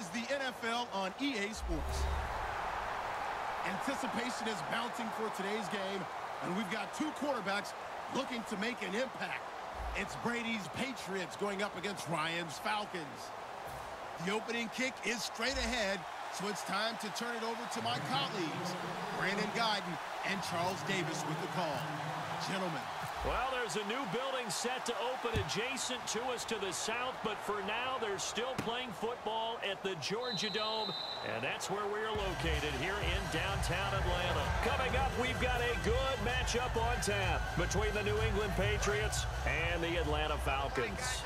is the NFL on EA Sports. Anticipation is mounting for today's game, and we've got two quarterbacks looking to make an impact. It's Brady's Patriots going up against Ryan's Falcons. The opening kick is straight ahead, so it's time to turn it over to my colleagues, Brandon Guyton and Charles Davis with the call. Gentlemen. Well, there's a new building set to open adjacent to us to the south, but for now, they're still playing football at the Georgia Dome, and that's where we're located here in downtown Atlanta. Coming up, we've got a good matchup on tap between the New England Patriots and the Atlanta Falcons.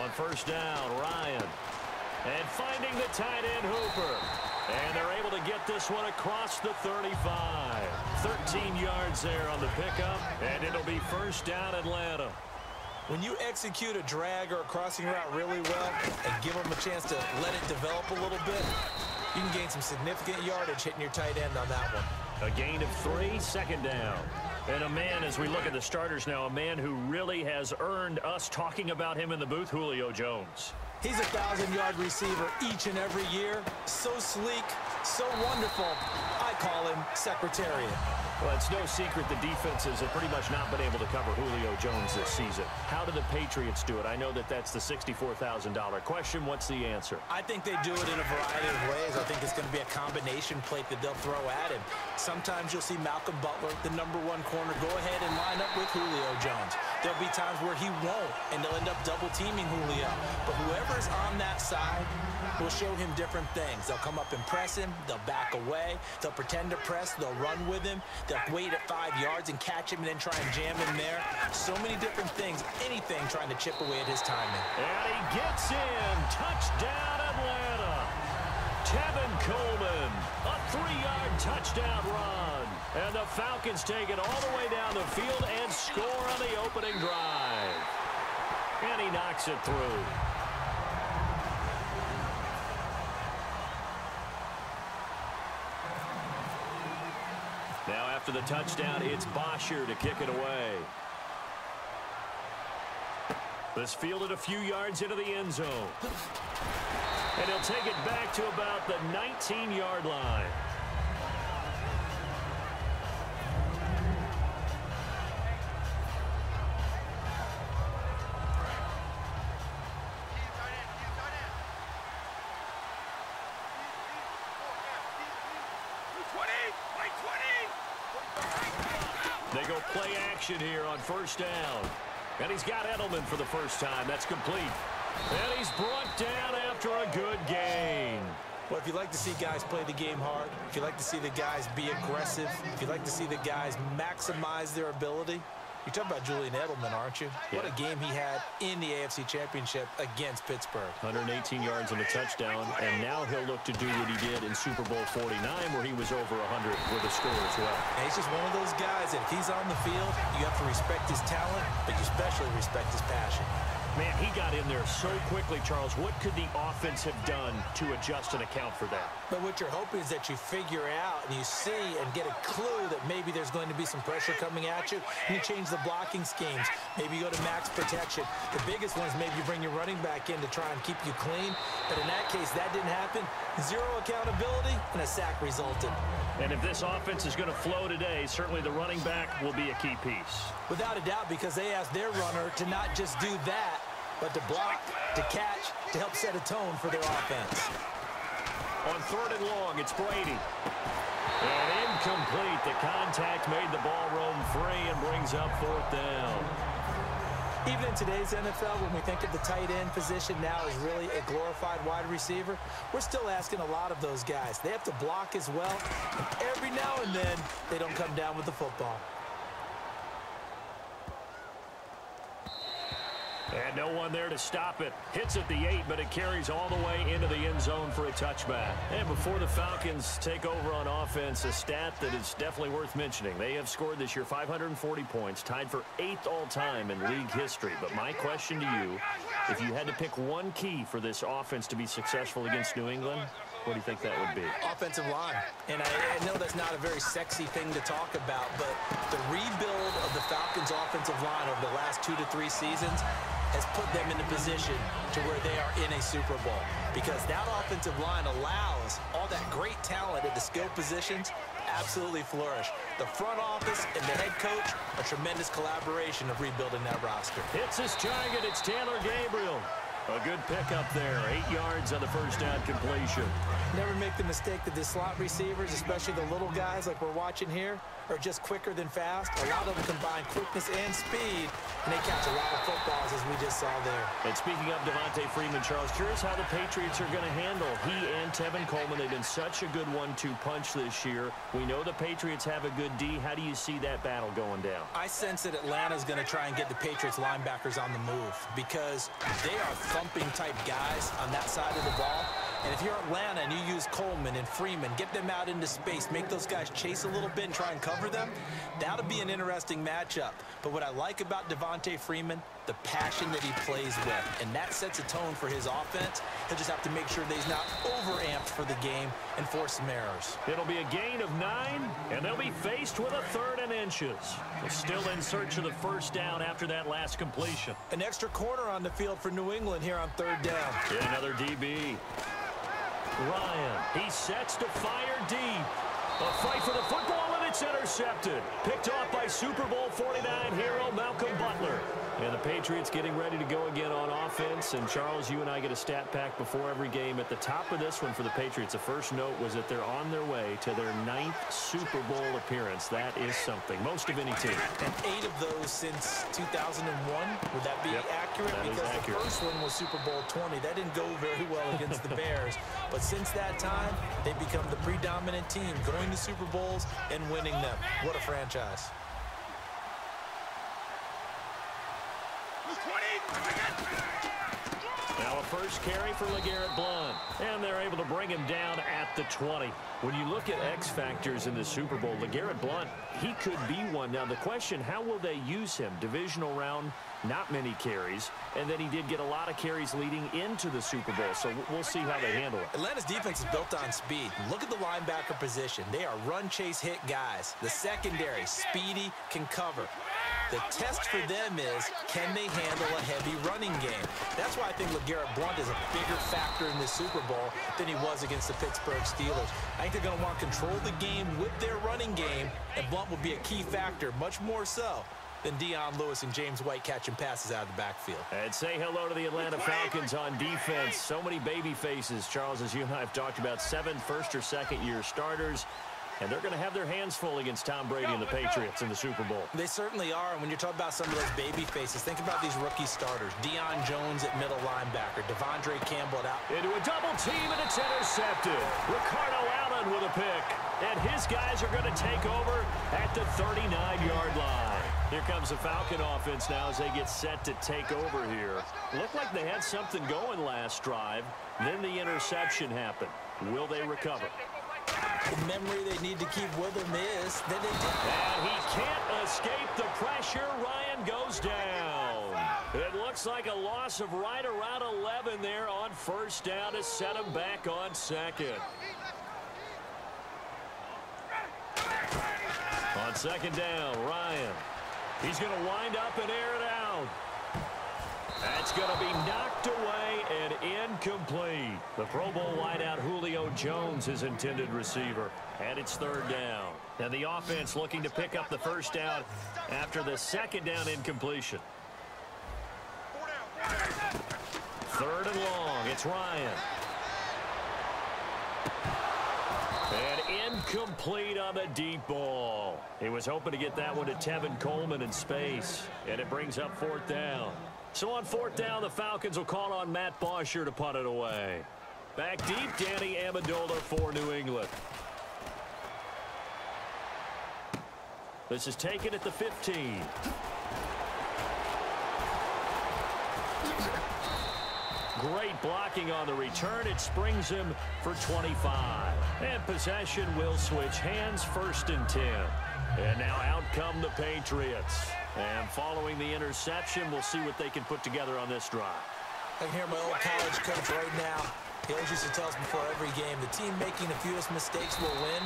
On first down, Ryan. And finding the tight end, Hooper. And they're able to get this one across the 35. 13 yards there on the pickup, and it'll be first down, Atlanta. When you execute a drag or a crossing route really well and give them a chance to let it develop a little bit, you can gain some significant yardage hitting your tight end on that one. A gain of 3, second down. And a man, as we look at the starters now, a man who really has earned us talking about him in the booth, Julio Jones. He's a 1,000-yard receiver each and every year. So sleek, so wonderful. I call him Secretariat. Well, it's no secret the defenses have pretty much not been able to cover Julio Jones this season. How do the Patriots do it? I know that that's the $64,000 question. What's the answer? I think they do it in a variety of ways. I think it's going to be a combination plate that they'll throw at him. Sometimes you'll see Malcolm Butler, the #1 corner, go ahead and line up with Julio Jones. There'll be times where he won't, and they'll end up double-teaming Julio. But whoever's on that side will show him different things. They'll come up and press him. They'll back away. They'll pretend to press. They'll run with him. They'll wait at 5 yards and catch him and then try and jam him there. So many different things. Anything trying to chip away at his timing. And he gets in. Touchdown, Atlanta. Tevin Coleman. A 3-yard touchdown run. And the Falcons take it all the way down the field and score on the opening drive. And he knocks it through. Now after the touchdown, it's Bosher to kick it away. This fielded a few yards into the end zone. And he'll take it back to about the 19-yard line. They go play action here on first down. And he's got Edelman for the first time. That's complete. And he's brought down after a good gain. Well, if you like to see guys play the game hard, if you like to see the guys be aggressive, if you like to see the guys maximize their ability, you're talking about Julian Edelman, aren't you? Yeah. What a game he had in the AFC Championship against Pittsburgh. 118 yards and a touchdown, and now he'll look to do what he did in Super Bowl 49, where he was over 100 with a score as well. And he's just one of those guys that if he's on the field, you have to respect his talent, but you especially respect his passion. Man, he got in there so quickly, Charles. What could the offense have done to adjust and account for that? But what you're hoping is that you figure out and you see and get a clue that maybe there's going to be some pressure coming at you, and you change the blocking schemes. Maybe you go to max protection. The biggest one is maybe you bring your running back in to try and keep you clean. But in that case, that didn't happen. Zero accountability, and a sack resulted. And if this offense is going to flow today, certainly the running back will be a key piece. Without a doubt, because they asked their runner to not just do that, but to block, to catch, to help set a tone for their offense. On third and long, it's Brady. And incomplete. The contact made the ball roam free and brings up fourth down. Even in today's NFL, when we think of the tight end position now as really a glorified wide receiver, we're still asking a lot of those guys. They have to block as well, and every now and then, they don't come down with the football. And no one there to stop it. Hits at the 8, but it carries all the way into the end zone for a touchback. And before the Falcons take over on offense, a stat that is definitely worth mentioning. They have scored this year 540 points, tied for 8th all-time in league history. But my question to you, if you had to pick one key for this offense to be successful against New England, What do you think that would be? Offensive line. And I know that's not a very sexy thing to talk about, but the rebuild of the Falcons' offensive line over the last 2 to 3 seasons has put them in a position to where they are in a Super Bowl, because that offensive line allows all that great talent at the skill positions absolutely flourish. The front office and the head coach, a tremendous collaboration of rebuilding that roster. Hits his target. It's Taylor Gabriel. A good pickup there. 8 yards on the first down completion. Never make the mistake that the slot receivers, especially the little guys like we're watching here, are just quicker than fast. A lot of them combine quickness and speed, and they catch a lot of footballs, as we just saw there. And speaking of Devontae Freeman, Charles, curious how the Patriots are going to handle he and Tevin Coleman. They've been such a good 1-2 punch this year. We know the Patriots have a good D. How do you see that battle going down? I sense that Atlanta's going to try and get the Patriots linebackers on the move, because they are thumping type guys on that side of the ball. And if you're Atlanta and you use Coleman and Freeman, get them out into space, make those guys chase a little bit and try and cover them, that'll be an interesting matchup. But what I like about Devontae Freeman, the passion that he plays with, and that sets a tone for his offense. He'll just have to make sure that he's not overamped for the game and force some errors. It'll be a gain of 9, and they'll be faced with a 3rd and inches. They're still in search of the first down after that last completion. An extra corner on the field for New England here on 3rd down. Yeah, another DB. Ryan, he sets to fire deep. A fight for the football, and it's intercepted. Picked off by Super Bowl 49 hero Malcolm Butler. And the Patriots getting ready to go again on offense. And, Charles, you and I get a stat pack before every game. At the top of this one for the Patriots, the first note was that they're on their way to their 9th Super Bowl appearance. That is something. Most of any team. And 8 of those since 2001. Would that be accurate? That because accurate. The first one was Super Bowl 20. That didn't go very well against the Bears. But since that time, they've become the predominant team, going to Super Bowls and winning them. What a franchise. Now a first carry for LeGarrette Blount. And they're able to bring him down at the 20. When you look at X factors in the Super Bowl, LeGarrette Blount, he could be one. Now the question, how will they use him? Divisional round, not many carries. And then he did get a lot of carries leading into the Super Bowl. So we'll see how they handle it. Atlanta's defense is built on speed. Look at the linebacker position. They are run, chase, hit guys. The secondary, speedy, can cover. The test for them is, can they handle a heavy running game? That's why I think LeGarrette Blount is a bigger factor in this Super Bowl than he was against the Pittsburgh Steelers. I think they're going to want to control the game with their running game, and Blount will be a key factor, much more so than Deion Lewis and James White catching passes out of the backfield. And say hello to the Atlanta Falcons on defense. So many baby faces, Charles, as you and I have talked about, 7 first- or second-year starters. And they're going to have their hands full against Tom Brady and the Patriots in the Super Bowl. They certainly are. And when you're talking about some of those baby faces, think about these rookie starters. Deion Jones at middle linebacker. Devondre Campbell out. Into a double team, and it's intercepted. Ricardo Allen with a pick. And his guys are going to take over at the 39-yard line. Here comes the Falcon offense now as they get set to take over here. Looked like they had something going last drive. Then the interception happened. Will they recover? The memory they need to keep with them is that they did. And he can't escape the pressure. Ryan goes down. It looks like a loss of right around 11 there on first down to set him back on second. On second down, Ryan. He's going to wind up and air it out. That's going to be knocked away and incomplete. The Pro Bowl wideout Julio Jones, his intended receiver. And it's third down. And the offense looking to pick up the first down after the second down incompletion. Third and long. It's Ryan. And incomplete on the deep ball. He was hoping to get that one to Tevin Coleman in space. And it brings up fourth down. So on fourth down, the Falcons will call on Matt Bosher to punt it away. Back deep, Danny Amendola for New England. This is taken at the 15. Great blocking on the return. It springs him for 25. And possession will switch hands, first and 10. And now out come the Patriots. And following the interception, we'll see what they can put together on this drive. I can hear my old college coach right now. He always used to tell us before every game, the team making the fewest mistakes will win.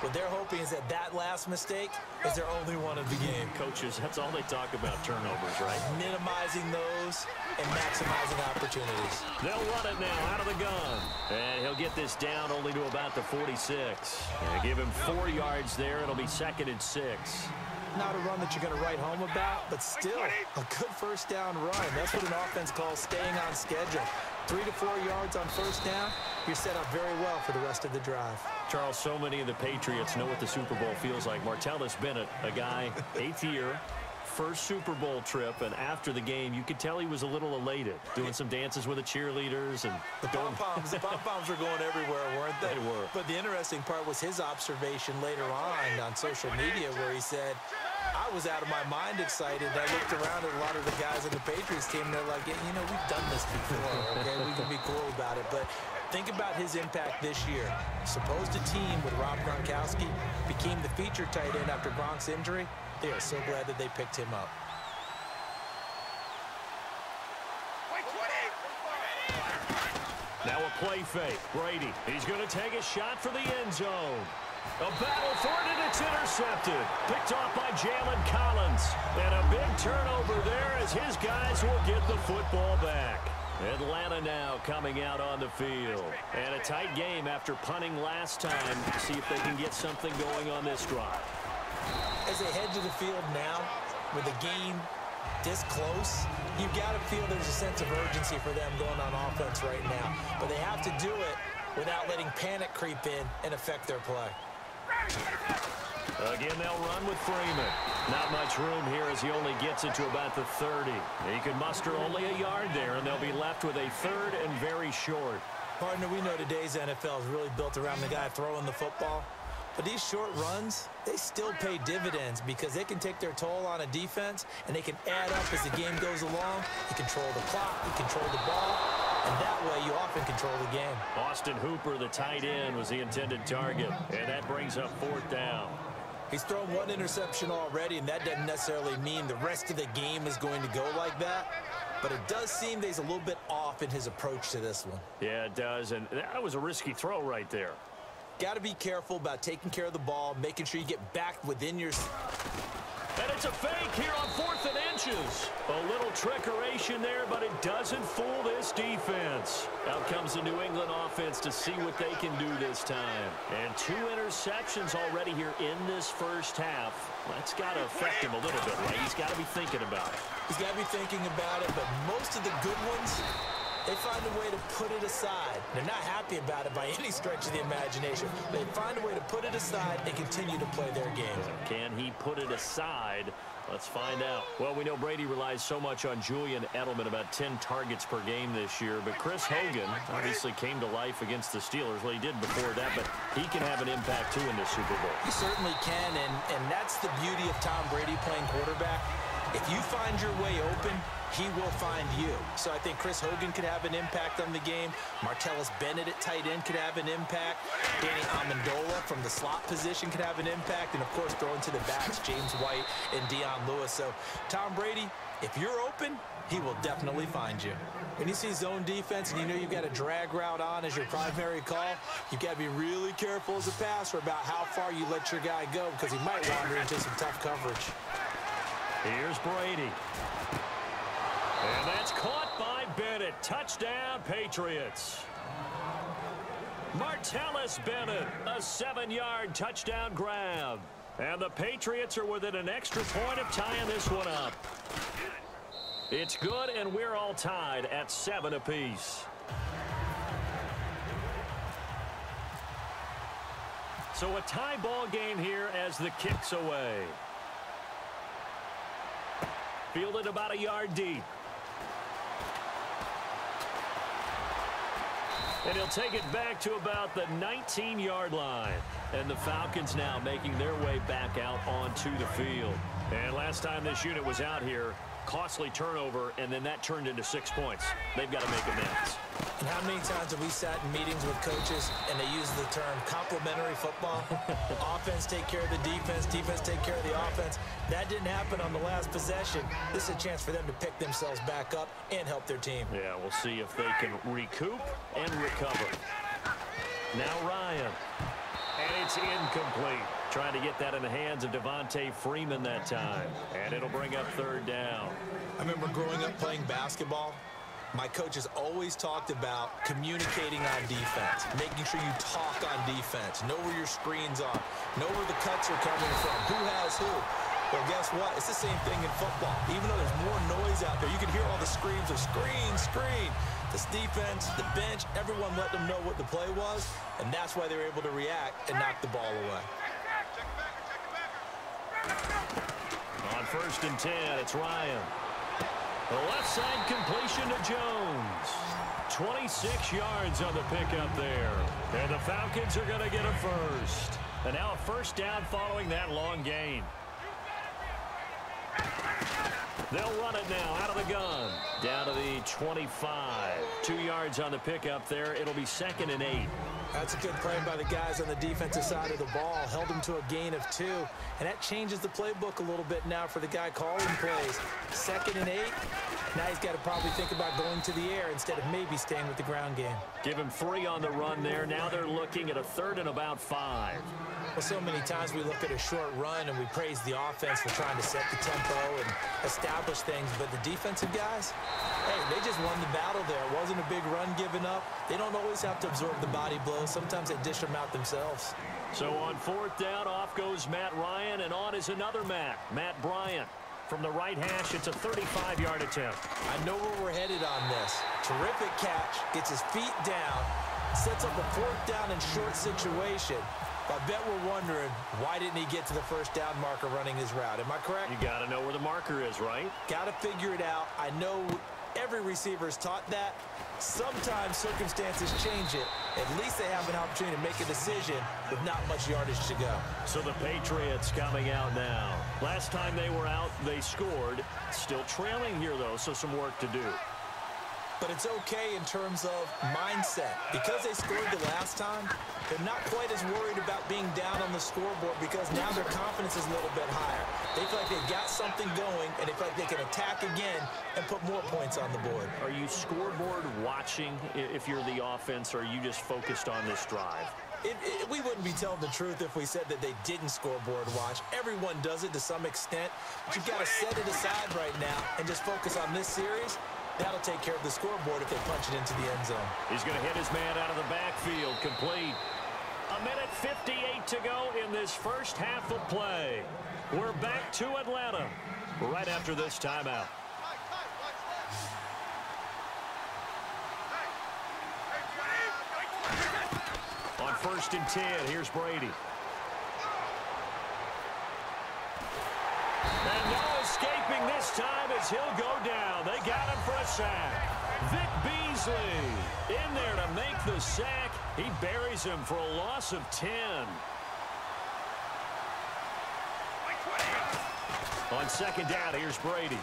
What they're hoping is that last mistake is their only one of the game. Coaches, that's all they talk about, turnovers, right? Minimizing those and maximizing opportunities. They'll run it now out of the gun. And he'll get this down only to about the 46. And give him 4 yards there. It'll be 2nd and 6. Not a run that you're going to write home about, but still a good first down run. That's what an offense calls staying on schedule. 3 to 4 yards on first down, you're set up very well for the rest of the drive. Charles, so many of the Patriots know what the Super Bowl feels like. Martellus Bennett, a guy, 8th year, first Super Bowl trip, and after the game, you could tell he was a little elated, doing some dances with the cheerleaders. And the pom-poms were going everywhere, weren't they? They were. But the interesting part was his observation later on social media where he said, I was out of my mind excited. I looked around at a lot of the guys on the Patriots team, and they're like, you know, we've done this before, okay? We can be cool about it. But think about his impact this year. Supposed a team with Rob Gronkowski became the featured tight end after Gronk's injury. They are so glad that they picked him up. Now a play fake. Brady, he's going to take a shot for the end zone. A battle for it, and it's intercepted. Picked off by Jalen Collins. And a big turnover there as his guys will get the football back. Atlanta now coming out on the field. And a tight game after punting last time. See if they can get something going on this drive. As they head to the field now, with the game this close, you've got to feel there's a sense of urgency for them going on offense right now. But they have to do it without letting panic creep in and affect their play. Again, they'll run with Freeman. Not much room here as he only gets it to about the 30. He can muster only a yard there, and they'll be left with a 3rd and very short. Partner, we know today's NFL is really built around the guy throwing the football. But these short runs, they still pay dividends because they can take their toll on a defense, and they can add up as the game goes along. You control the clock, you control the ball, and that way you often control the game. Austin Hooper, the tight end, was the intended target, and that brings up 4th down. He's thrown 1 interception already, and that doesn't necessarily mean the rest of the game is going to go like that. But it does seem that he's a little bit off in his approach to this one. Yeah, it does, and that was a risky throw right there. Got to be careful about taking care of the ball, making sure you get back within your... And it's a fake here on 4th and inches. A little trickeration there, but it doesn't fool this defense. Out comes the New England offense to see what they can do this time. And 2 interceptions already here in this first half. That's got to affect him a little bit, right? He's got to be thinking about it. He's got to be thinking about it, but most of the good ones, they find a way to put it aside. They're not happy about it by any stretch of the imagination. They find a way to put it aside and continue to play their game. Can he put it aside? Let's find out. Well, we know Brady relies so much on Julian Edelman, about 10 targets per game this year. But Chris Hogan obviously came to life against the Steelers. Well, he did before that, but he can have an impact, too, in this Super Bowl. He certainly can, and that's the beauty of Tom Brady playing quarterback. If you find your way open, he will find you. So I think Chris Hogan could have an impact on the game. Martellus Bennett at tight end could have an impact. Danny Amendola from the slot position could have an impact. And, of course, throwing to the backs, James White and Dion Lewis. So, Tom Brady, if you're open, he will definitely find you. When you see zone defense and you know you've got a drag route on as your primary call, you've got to be really careful as a passer about how far you let your guy go because he might wander into some tough coverage. Here's Brady. And that's caught by Bennett. Touchdown, Patriots. Martellus Bennett, a 7-yard touchdown grab. And the Patriots are within an extra point of tying this one up. It's good, and we're all tied at 7 apiece. So a tie ball game here as the kick's away. Fielded about a yard deep. And he'll take it back to about the 19-yard line. And the Falcons now making their way back out onto the field. And last time this unit was out here, costly turnover, and then that turned into 6 points. They've got to make amends. And how many times have we sat in meetings with coaches and they use the term complementary football? Offense take care of the defense, defense take care of the offense. That didn't happen on the last possession. This is a chance for them to pick themselves back up and help their team. Yeah, we'll see if they can recoup and recover. Now Ryan. And it's incomplete. Trying to get that in the hands of Devontae Freeman that time. And it'll bring up 3rd down. I remember growing up playing basketball. My coaches always talked about communicating on defense, making sure you talk on defense, know where your screens are, know where the cuts are coming from, who has who. Well, guess what? It's the same thing in football. Even though there's more noise out there, you can hear all the screams of screen, screen. This defense, the bench, everyone let them know what the play was, and that's why they were able to react and knock the ball away. On 1st and 10, it's Ryan. The left side completion to Jones. 26 yards on the pickup there. And the Falcons are going to get a first. And now a 1st down following that long gain. They'll run it now out of the gun. Down to the 25. 2 yards on the pickup there. It'll be 2nd and 8. That's a good play by the guys on the defensive side of the ball. Held them to a gain of 2. And that changes the playbook a little bit now for the guy calling plays. 2nd and 8. Now he's got to probably think about going to the air instead of maybe staying with the ground game. Give him 3 on the run there. Now they're looking at a 3rd and about 5. Well, so many times we look at a short run and we praise the offense for trying to set the tempo and establish things. But the defensive guys, hey, they just won the battle there. It wasn't a big run given up. They don't always have to absorb the body blows. Sometimes they dish them out themselves. So on 4th down, off goes Matt Ryan, and on is another Matt Bryant. From the right hash, it's a 35-yard attempt. I know where we're headed on this. Terrific catch, gets his feet down, sets up a 4th down and short situation. I bet we're wondering, why didn't he get to the 1st down marker running his route? Am I correct? You got to know where the marker is, right? Got to figure it out. I know every receiver is taught that. Sometimes circumstances change it. At least they have an opportunity to make a decision with not much yardage to go. So the Patriots coming out now. Last time they were out, they scored. Still trailing here, though, so some work to do. But it's okay in terms of mindset. Because they scored the last time, they're not quite as worried about being down on the scoreboard because now their confidence is a little bit higher. They feel like they've got something going, and they feel like they can attack again and put more points on the board. Are you scoreboard watching if you're the offense, or are you just focused on this drive? We wouldn't be telling the truth if we said that they didn't scoreboard watch. Everyone does it to some extent, but you've got to set it aside right now and just focus on this series. That'll take care of the scoreboard if they punch it into the end zone. He's going to hit his man out of the backfield. Complete. 1:58 to go in this first half of play. We're back to Atlanta right after this timeout. On 1st and 10, here's Brady. And no escaping this time as he'll go down. They got him for a sack. Vic Beasley in there to make the sack. He buries him for a loss of 10. On 2nd down, here's Brady.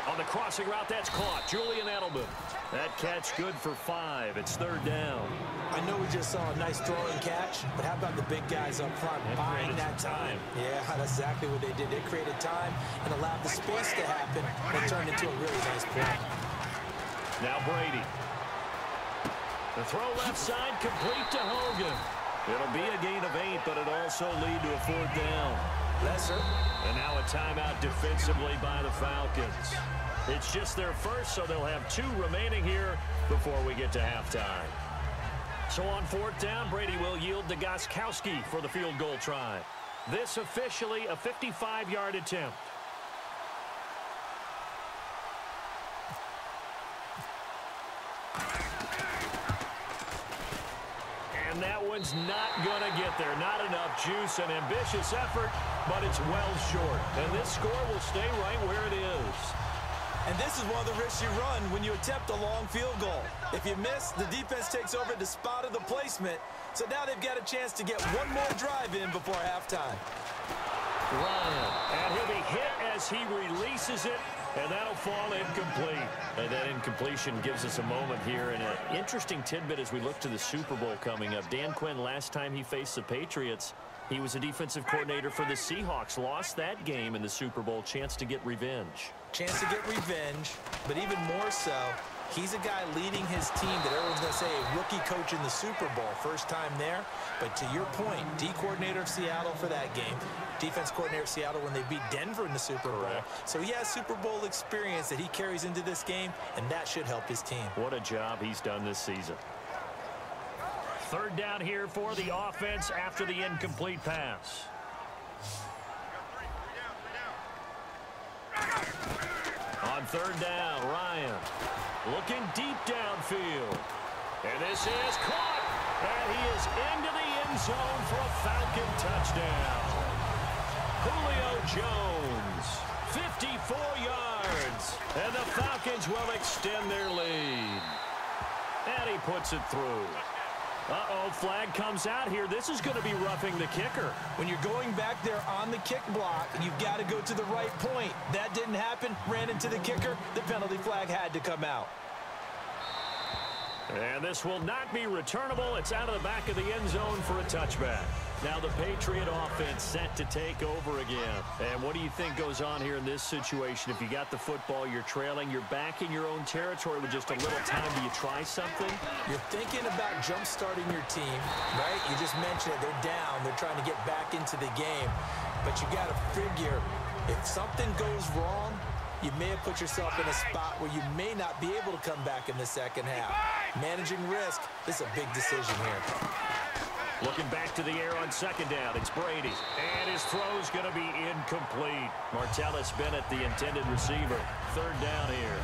On the crossing route, that's caught. Julian Edelman. That catch good for 5. It's 3rd down. I know we just saw a nice throwing catch, but how about the big guys up front buying that time? Yeah, that's exactly what they did. They created time and allowed the space to happen and turned into a really nice play. Now Brady. The throw left side complete to Hogan. It'll be a gain of 8, but it'll also lead to a 4th down. Lesser. And now a timeout defensively by the Falcons. It's just their first, so they'll have 2 remaining here before we get to halftime. So on 4th down, Brady will yield to Gostkowski for the field goal try. This officially a 55-yard attempt. And that one's not going to get there. Not enough juice. An ambitious effort, but it's well short. And this score will stay right where it is. And this is one of the risks you run when you attempt a long field goal. If you miss, the defense takes over the spot of the placement. So now they've got a chance to get one more drive in before halftime. Ryan, and he'll be hit as he releases it, and that'll fall incomplete. And that incompletion gives us a moment here, and an interesting tidbit as we look to the Super Bowl coming up. Dan Quinn, last time he faced the Patriots, he was a defensive coordinator for the Seahawks. Lost that game in the Super Bowl. Chance to get revenge. Chance to get revenge, but even more so, he's a guy leading his team that everyone's going to say a rookie coach in the Super Bowl. First time there. But to your point, D-coordinator of Seattle for that game. Defense coordinator of Seattle when they beat Denver in the Super Bowl. Correct. So he has Super Bowl experience that he carries into this game, and that should help his team. What a job he's done this season. Third down here for the offense after the incomplete pass. On third down, Ryan looking deep downfield. And this is caught. And he is into the end zone for a Falcon touchdown. Julio Jones, 54 yards. And the Falcons will extend their lead. And he puts it through. Uh-oh, flag comes out here. This is going to be roughing the kicker. When you're going back there on the kick block, you've got to go to the right point. That didn't happen. Ran into the kicker. The penalty flag had to come out. And this will not be returnable. It's out of the back of the end zone for a touchback. Now the Patriot offense set to take over again. And what do you think goes on here in this situation? If you got the football, you're trailing, you're back in your own territory with just a little time. Do you try something? You're thinking about jump-starting your team, right? You just mentioned it. They're down. They're trying to get back into the game. But you got to figure, if something goes wrong, you may have put yourself in a spot where you may not be able to come back in the second half. Managing risk, this is a big decision here. Looking back to the air on second down, it's Brady. And his throw's going to be incomplete. Martellus Bennett, the intended receiver. Third down here.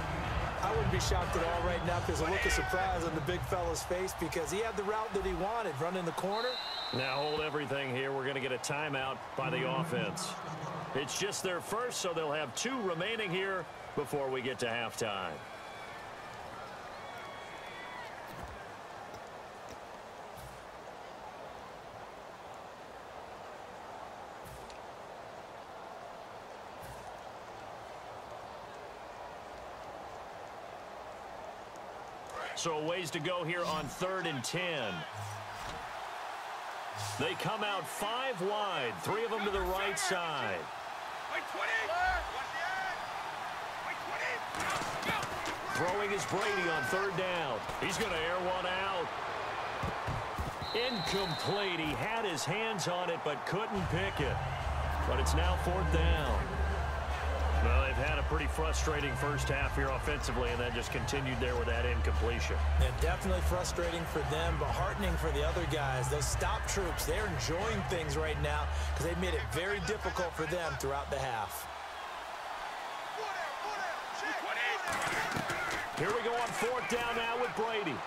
I wouldn't be shocked at all right now because a look of surprise on the big fella's face because he had the route that he wanted, running the corner. Now hold everything here. We're going to get a timeout by the offense. It's just their first, so they'll have 2 remaining here before we get to halftime. So a ways to go here on 3rd and 10. They come out 5 wide, 3 of them to the right side. Throwing is Brady on 3rd down. He's going to air one out. Incomplete. He had his hands on it but couldn't pick it. But it's now 4th down. Well, they've had a pretty frustrating first half here offensively, and then just continued there with that incompletion. Yeah, definitely frustrating for them, but heartening for the other guys. Those stop troops, they're enjoying things right now because they've made it very difficult for them throughout the half. Here we go on 4th down now with Brady.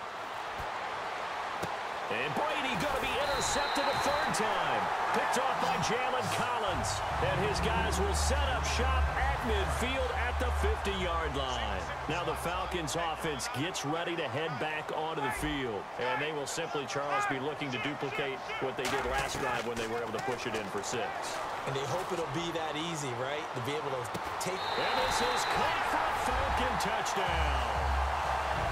And Brady going to be intercepted a 3rd time. Picked off by Jalen Collins. And his guys will set up shop at midfield at the 50-yard line. Now the Falcons offense gets ready to head back onto the field. And they will simply, Charles, be looking to duplicate what they did last drive when they were able to push it in for 6. And they hope it'll be that easy, right? To be able to take... And this is caught for a Falcon touchdown.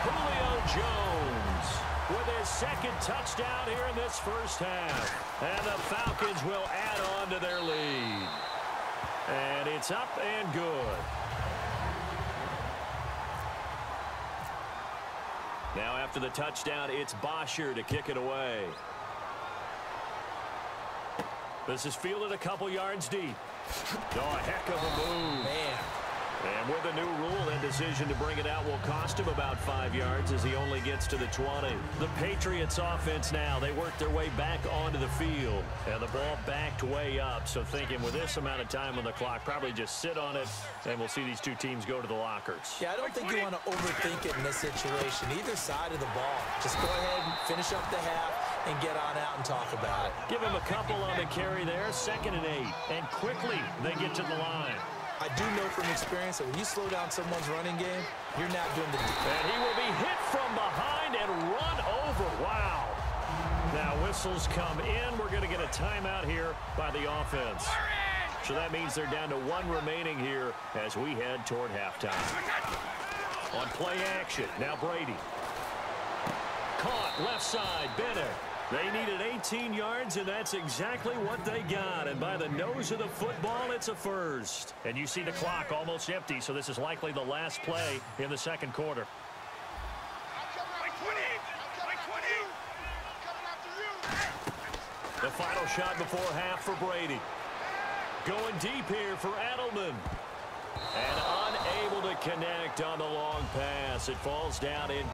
Julio Jones with his 2nd touchdown here in this first half. And the Falcons will add on to their lead. And it's up and good. Now after the touchdown, it's Bosher to kick it away. This is fielded a couple yards deep. Oh, a heck of a move. Man. And with the new rule, that decision to bring it out will cost him about 5 yards as he only gets to the 20. The Patriots offense now, they work their way back onto the field. And the ball backed way up. So thinking with this amount of time on the clock, probably just sit on it, and we'll see these 2 teams go to the lockers. Yeah, I don't think you want to overthink it in this situation. Either side of the ball. Just go ahead and finish up the half and get on out and talk about it. Give him a couple on the carry there, 2nd and 8. And quickly, they get to the line. I do know from experience that when you slow down someone's running game, you're not doing the... And he will be hit from behind and run over. Wow. Now whistles come in. We're going to get a timeout here by the offense. So that means they're down to 1 remaining here as we head toward halftime. On play action, now Brady. Caught left side, Bennett. They needed 18 yards, and that's exactly what they got. And by the nose of the football, it's a first. And you see the clock almost empty, so this is likely the last play in the second quarter. The final shot before half for Brady. Going deep here for Edelman. And unable to connect on the long pass. It falls down in